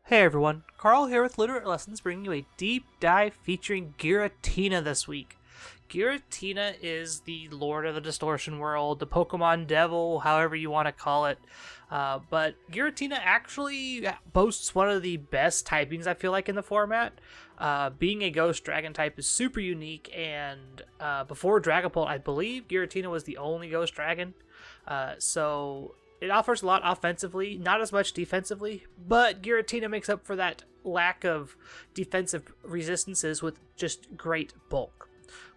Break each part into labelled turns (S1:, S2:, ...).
S1: Hey everyone, Carl here with Literate Lessons, bringing you a deep dive featuring Giratina this week. Giratina is the Lord of the Distortion world, the Pokemon Devil, however you want to call it. But Giratina actually boasts one of the best typings, I feel like, in the format. Being a Ghost Dragon type is super unique, and before Dragapult, I believe Giratina was the only Ghost Dragon. So it offers a lot offensively, not as much defensively, but Giratina makes up for that lack of defensive resistances with just great bulk.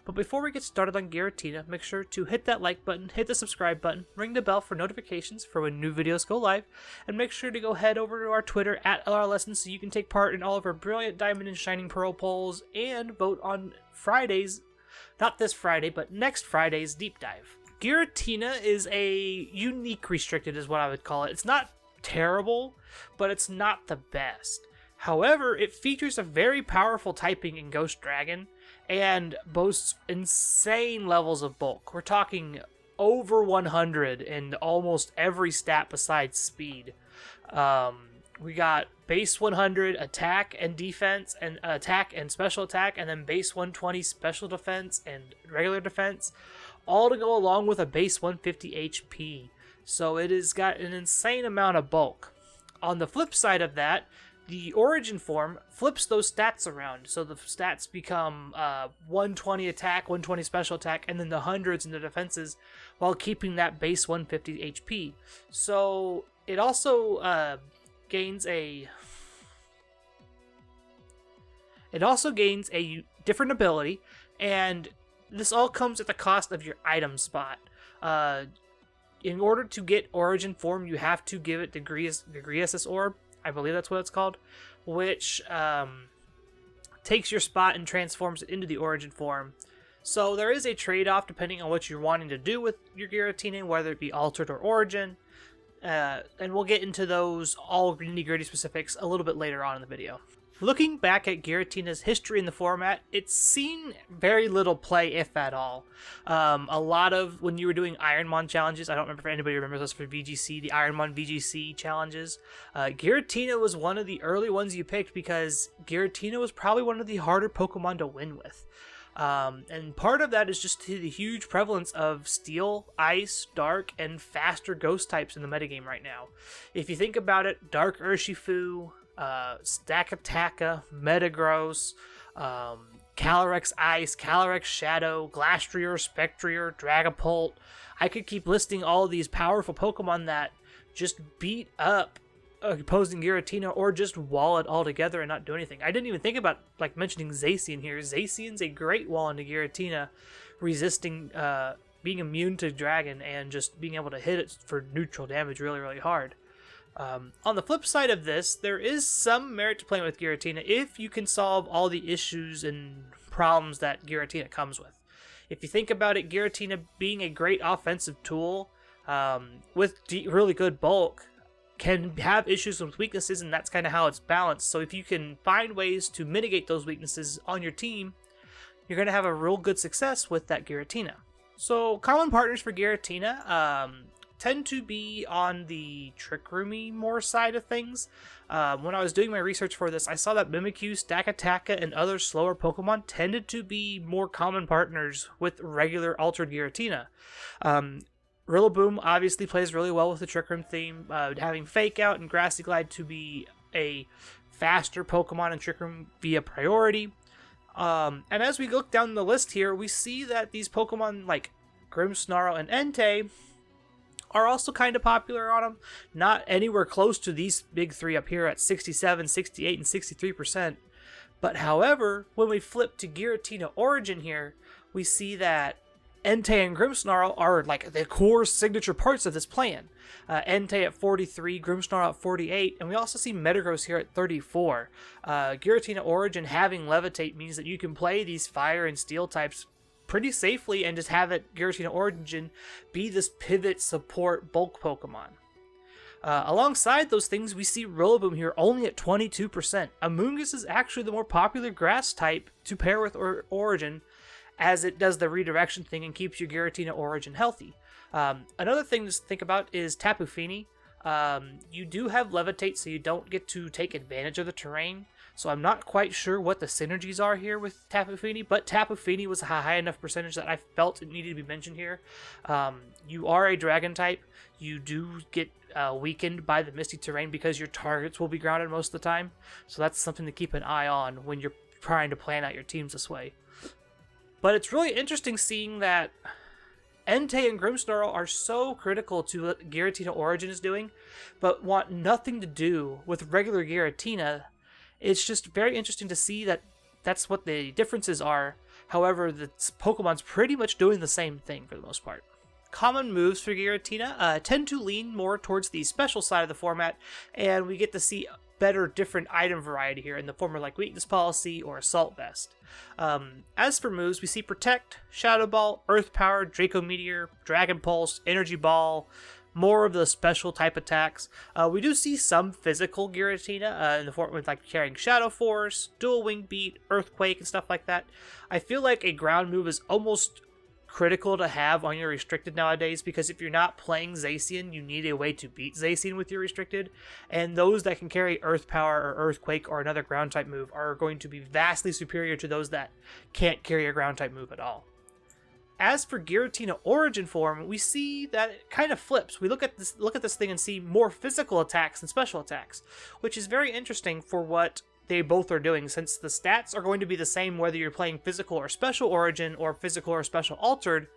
S1: But before we get started on Giratina, make sure to hit that like button, hit the subscribe button, ring the bell for notifications for when new videos go live, and make sure to go head over to our Twitter at LRLessons so you can take part in all of our brilliant Diamond and Shining Pearl polls and vote on Fridays, not this Friday, but next Friday's Deep Dive. Giratina is a unique restricted is what I would call it. It's not terrible, but it's not the best. However, it features a very powerful typing in Ghost Dragon and boasts insane levels of bulk. We're talking over 100 in almost every stat besides speed. We got base 100 attack and defense, and attack and special attack, and then base 120 special defense and regular defense, all to go along with a base 150 HP. So it has got an insane amount of bulk. On the flip side of that, the Origin form flips those stats around. So the stats become 120 attack, 120 special attack, and then the hundreds in the defenses while keeping that base 150 HP. So it also gains a different ability, and this all comes at the cost of your item spot. In order to get Origin form, you have to give it Degreasus Orb. I believe that's what it's called, which takes your spot and transforms it into the Origin form. So there is a trade-off depending on what you're wanting to do with your Giratina, whether it be Altered or Origin. And we'll get into those all nitty-gritty specifics a little bit later on in the video. Looking back at Giratina's history in the format, it's seen very little play, if at all. A lot of, when you were doing Ironmon challenges, I don't remember if anybody remembers this for VGC, the Ironmon VGC challenges, Giratina was one of the early ones you picked because Giratina was probably one of the harder Pokemon to win with. And part of that is just to the huge prevalence of Steel, Ice, Dark, and faster Ghost types in the metagame right now. If you think about it, Dark Urshifu, Stakataka, Metagross, Calyrex Ice, Calyrex Shadow, Glastrier, Spectrier, Dragapult. I could keep listing all of these powerful Pokemon that just beat up opposing Giratina or just wall it all together and not do anything. I didn't even think about mentioning Zacian here. Zacian's a great wall into Giratina, resisting being immune to Dragon and just being able to hit it for neutral damage really, really hard. On the flip side of this, there is some merit to playing with Giratina if you can solve all the issues and problems that Giratina comes with. If you think about it, Giratina being a great offensive tool with really good bulk can have issues with weaknesses, and that's kind of how it's balanced. So if you can find ways to mitigate those weaknesses on your team, you're going to have a real good success with that Giratina. So common partners for Giratina tend to be on the Trick Roomy more side of things. When I was doing my research for this, I saw that Mimikyu, Stakataka, and other slower Pokemon tended to be more common partners with regular Altered Giratina. Rillaboom obviously plays really well with the Trick Room theme, having Fake Out and Grassy Glide to be a faster Pokemon in Trick Room via priority. And as we look down the list here, we see that these Pokemon like Grimmsnarl and Entei are also kind of popular on them. Not anywhere close to these big three up here at 67, 68, and 63%. But however, when we flip to Giratina Origin here, we see that Entei and Grimmsnarl are like the core signature parts of this plan. Entei at 43, Grimmsnarl at 48, and we also see Metagross here at 34. Giratina Origin having Levitate means that you can play these fire and steel types pretty safely and just have it Giratina Origin be this pivot support bulk Pokemon. Alongside those things, we see Rillaboom here only at 22%. Amoonguss is actually the more popular grass type to pair with Origin, as it does the redirection thing and keeps your Giratina Origin healthy. Another thing to think about is Tapu Fini. You do have Levitate, so you don't get to take advantage of the terrain. So I'm not quite sure what the synergies are here with Tapu Fini, but Tapu Fini was a high enough percentage that I felt it needed to be mentioned here. You are a dragon type. You do get weakened by the misty terrain because your targets will be grounded most of the time. So that's something to keep an eye on when you're trying to plan out your teams this way. But it's really interesting seeing that Entei and Grimmsnarl are so critical to what Giratina Origin is doing, but want nothing to do with regular Giratina. It's just very interesting to see that that's what the differences are. However, the Pokemon's pretty much doing the same thing for the most part. Common moves for Giratina tend to lean more towards the special side of the format, and we get to see better different item variety here in the form of like Weakness Policy or Assault Vest. As for moves, we see Protect, Shadow Ball, Earth Power, Draco Meteor, Dragon Pulse, Energy Ball, more of the special type attacks. We do see some physical Giratina in the form of like carrying Shadow Force, Dual Wing Beat, Earthquake, and stuff like that. I feel like a ground move is almost critical to have on your restricted nowadays, because if you're not playing Zacian, you need a way to beat Zacian with your restricted, and those that can carry Earth Power or Earthquake or another ground type move are going to be vastly superior to those that can't carry a ground type move at all. As for Giratina Origin form, we see that it kind of flips. We look at this thing and see more physical attacks than special attacks, which is very interesting for what they both are doing, since the stats are going to be the same whether you're playing physical or special Origin or physical or special altered.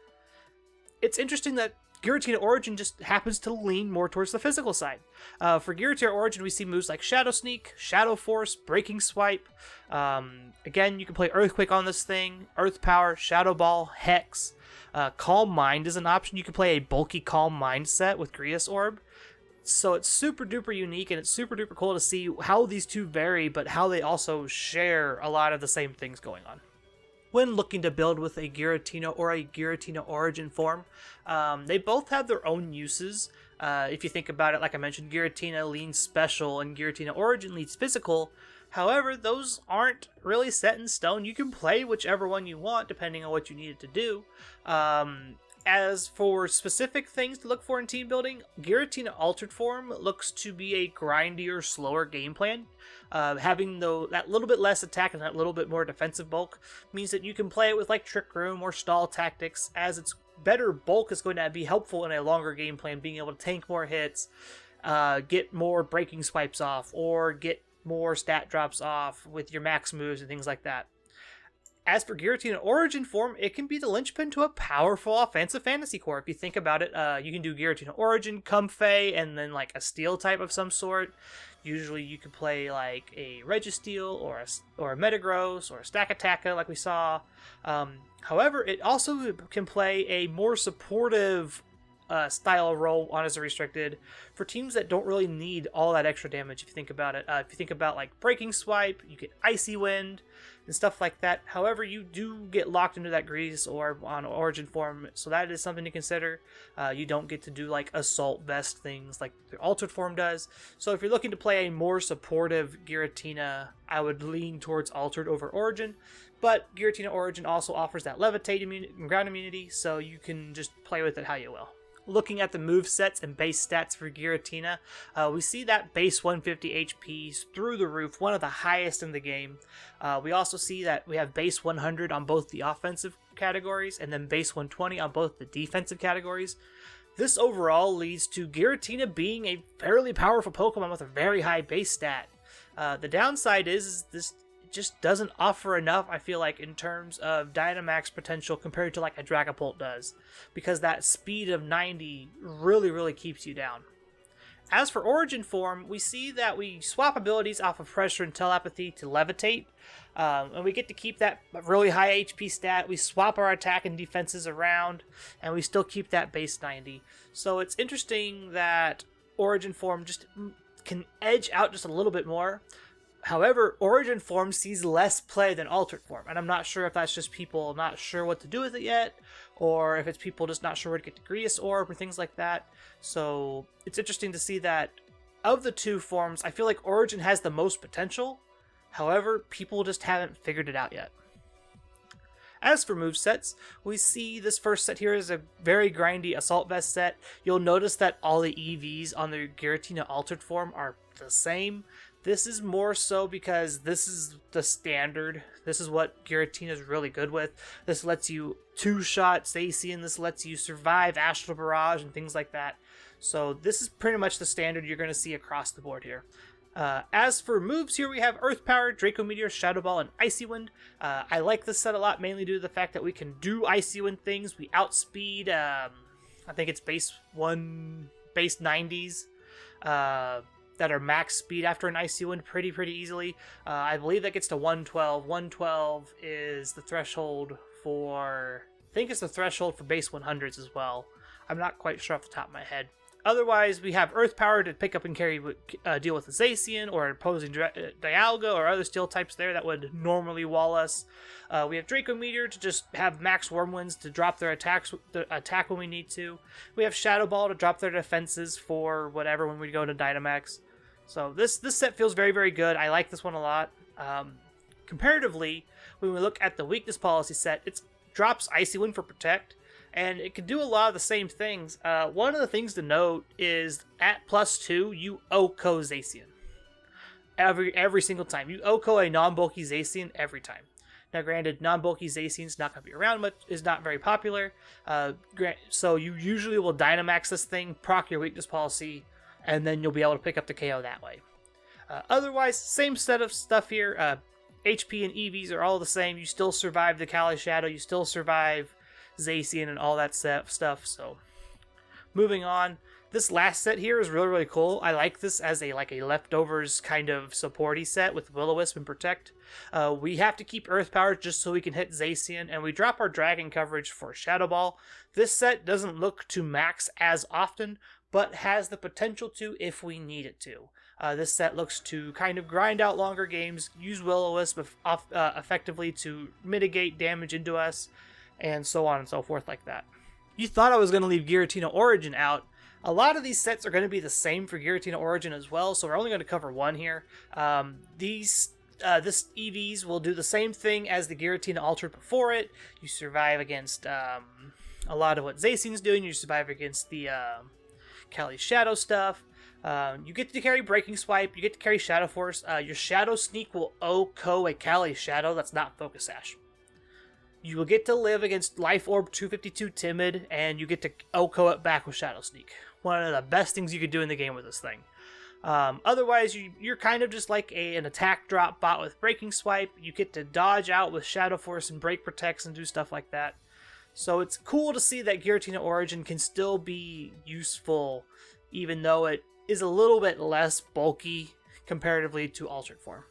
S1: It's interesting that Giratina Origin just happens to lean more towards the physical side. For Giratina Origin, we see moves like Shadow Sneak, Shadow Force, Breaking Swipe. Again, you can play Earthquake on this thing, Earth Power, Shadow Ball, Hex. Calm Mind is an option. You can play a bulky Calm Mind set with Grias Orb. So it's super duper unique, and it's super duper cool to see how these two vary, but how they also share a lot of the same things going on. When looking to build with a Giratina or a Giratina Origin form, they both have their own uses. If you think about it, like I mentioned, Giratina leans special and Giratina Origin leans physical. However, those aren't really set in stone. You can play whichever one you want depending on what you need it to do. As for specific things to look for in team building, Giratina Altered Form looks to be a grindier, slower game plan. Having that little bit less attack and that little bit more defensive bulk means that you can play it with like Trick Room or Stall Tactics, as its better bulk is going to be helpful in a longer game plan, being able to tank more hits, get more breaking swipes off, or get more stat drops off with your max moves and things like that. As for Giratina Origin form, it can be the linchpin to a powerful offensive fantasy core. If you think about it, you can do Giratina Origin, Comfey, and then like a steel type of some sort. Usually you could play like a Registeel or a Metagross or a Stakataka like we saw. However, it also can play a more supportive style role on as a restricted for teams that don't really need all that extra damage. If you think about it, if you think about like Breaking Swipe, you get Icy Wind and stuff like that. However, you do get locked into that Grease Orb on Origin form, so that is something to consider. You don't get to do like Assault Vest things like the Altered form does. So if you're looking to play a more supportive Giratina, I would lean towards Altered over Origin. But Giratina Origin also offers that Levitate and ground immunity, so you can just play with it how you will. Looking at the move sets and base stats for Giratina, we see that base 150 HP through the roof, one of the highest in the game. We also see that we have base 100 on both the offensive categories and then base 120 on both the defensive categories. This overall leads to Giratina being a fairly powerful Pokemon with a very high base stat. The downside is this just doesn't offer enough, I feel like, in terms of Dynamax potential compared to like a Dragapult does, because that speed of 90 really keeps you down. As for Origin form, we see that we swap abilities off of Pressure and Telepathy to Levitate, and we get to keep that really high HP stat. We swap our attack and defenses around, and we still keep that base 90. So it's interesting that Origin form just can edge out just a little bit more. However, Origin form sees less play than Altered form, and I'm not sure if that's just people not sure what to do with it yet, or if it's people just not sure where to get the Grias Orb or things like that. So it's interesting to see that of the two forms, I feel like Origin has the most potential. However, people just haven't figured it out yet. As for movesets, we see this first set here is a very grindy Assault Vest set. You'll notice that all the EVs on the Giratina Altered form are the same. This is more so because this is the standard. This is what Giratina is really good with. This lets you two-shot Zacian. This lets you survive Astral Barrage and things like that. So this is pretty much the standard you're going to see across the board here. As for moves, here we have Earth Power, Draco Meteor, Shadow Ball, and Icy Wind. I like this set a lot, mainly due to the fact that we can do Icy Wind things. We outspeed, I think it's base 90s. That are max speed after an Icy Wind pretty easily. I believe that gets to 112. 112 is the threshold for... I think it's the threshold for base 100s as well. I'm not quite sure off the top of my head. Otherwise, we have Earth Power to pick up and carry, deal with the Zacian or opposing Dialga or other steel types there that would normally wall us. We have Draco Meteor to just have max Wormwinds to drop their attack when we need to. We have Shadow Ball to drop their defenses for whatever when we go to Dynamax. So this set feels very good. I like this one a lot. Comparatively, when we look at the weakness policy set, it drops Icy Wind for Protect. And it can do a lot of the same things. One of the things to note is at +2, you OHKO Zacian. Every single time. You OHKO a non-bulky Zacian every time. Now granted, non-bulky Zacian is not going to be around much, is not very popular. So you usually will Dynamax this thing, proc your weakness policy, and then you'll be able to pick up the KO that way. Otherwise, same set of stuff here. HP and EVs are all the same. You still survive the Kali Shadow, you still survive Zacian and all that stuff. So moving on, this last set here is really cool. I like this as a leftovers kind of supporty set with Will-O-Wisp and Protect. We have to keep Earth Power just so we can hit Zacian, and we drop our Dragon coverage for Shadow Ball. This set doesn't look to max as often, but has the potential to if we need it to. This set looks to kind of grind out longer games, use Will-O-Wisp effectively to mitigate damage into us, and so on and so forth like that. You thought I was going to leave Giratina Origin out. A lot of these sets are going to be the same for Giratina Origin as well, so we're only going to cover one here. This EVs will do the same thing as the Giratina Altered before it. You survive against a lot of what Zacian's doing. You survive against the Kali Shadow stuff. You get to carry Breaking Swipe. You get to carry Shadow Force. Your Shadow Sneak will OHKO a Kali Shadow that's not Focus Sash. You will get to live against Life Orb 252 Timid, and you get to OHKO it back with Shadow Sneak. One of the best things you could do in the game with this thing. Otherwise, you're kind of just like an attack drop bot with Breaking Swipe. You get to dodge out with Shadow Force and Break Protects and do stuff like that. So it's cool to see that Giratina Origin can still be useful, even though it is a little bit less bulky comparatively to Altered form.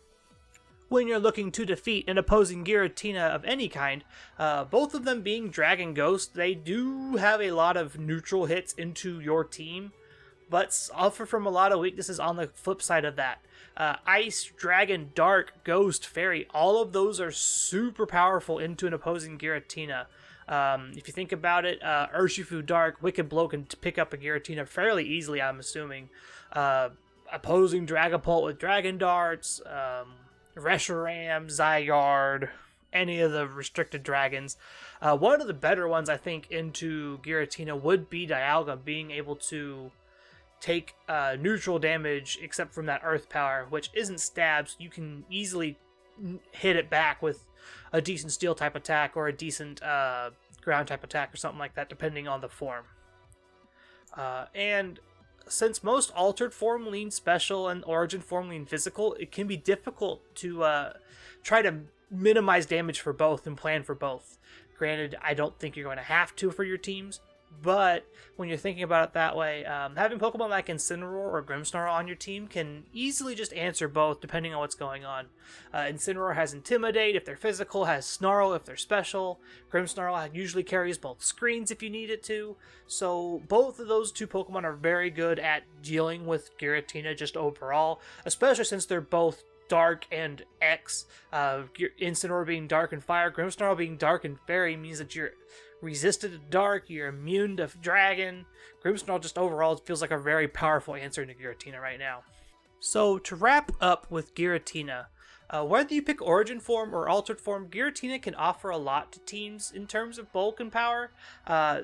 S1: When you're looking to defeat an opposing Giratina of any kind, both of them being Dragon Ghost, they do have a lot of neutral hits into your team, but suffer from a lot of weaknesses on the flip side of that. Ice, Dragon, Dark, Ghost, Fairy, all of those are super powerful into an opposing Giratina. If you think about it, Urshifu Dark, Wicked Blow can pick up a Giratina fairly easily, I'm assuming. Opposing Dragapult with Dragon Darts, Reshiram, Zygarde, any of the restricted dragons. One of the better ones, I think, into Giratina would be Dialga, being able to take neutral damage except from that Earth Power, which isn't stabs. You can easily hit it back with a decent steel type attack or a decent ground type attack or something like that, depending on the form. And since most Altered form lean special and Origin form lean physical, it can be difficult to try to minimize damage for both and plan for both. Granted, I don't think you're going to have to for your teams, but when you're thinking about it that way, having Pokemon like Incineroar or Grimmsnarl on your team can easily just answer both depending on what's going on. Incineroar has Intimidate if they're physical, has Snarl if they're special. Grimmsnarl usually carries both screens if you need it to. So both of those two Pokemon are very good at dealing with Giratina just overall, especially since they're both Dark and X. Incineroar being Dark and Fire, Grimmsnarl being Dark and Fairy means that you're resisted to Dark, you're immune to Dragon. Grimmsnarl just overall feels like a very powerful answer to Giratina right now. So to wrap up with Giratina, Whether you pick Origin form or Altered form, Giratina can offer a lot to teams in terms of bulk and power.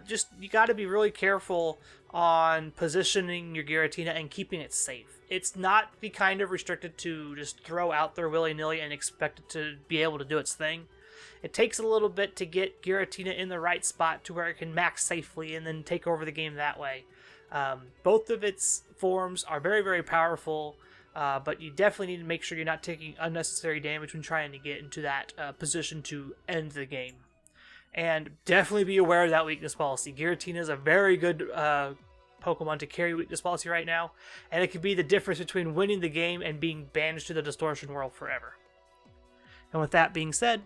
S1: Just you got to be really careful on positioning your Giratina and keeping it safe. It's not the kind of restricted to just throw out there willy-nilly and expect it to be able to do its thing. It takes a little bit to get Giratina in the right spot to where it can max safely and then take over the game that way. Both of its forms are very, very powerful, but you definitely need to make sure you're not taking unnecessary damage when trying to get into that position to end the game. And definitely be aware of that weakness policy. Giratina is a very good Pokemon to carry weakness policy right now, and it could be the difference between winning the game and being banished to the Distortion world forever. And with that being said,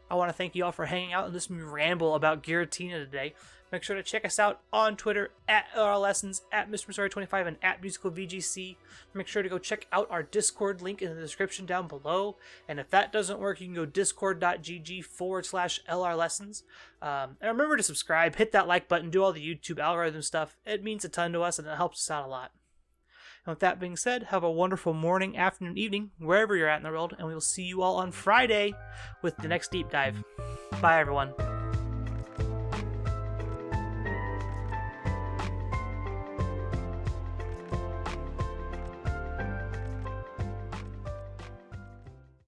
S1: I want to thank you all for hanging out and listening to me ramble about Giratina today. Make sure to check us out on Twitter at LRLessons, at MrMasori25, and at MusicalVGC. Make sure to go check out our Discord link in the description down below. And if that doesn't work, you can go discord.gg/LRLessons. And remember to subscribe, hit that like button, do all the YouTube algorithm stuff. It means a ton to us and it helps us out a lot. And with that being said, have a wonderful morning, afternoon, evening, wherever you're at in the world, and we will see you all on Friday with the next deep dive. Bye, everyone.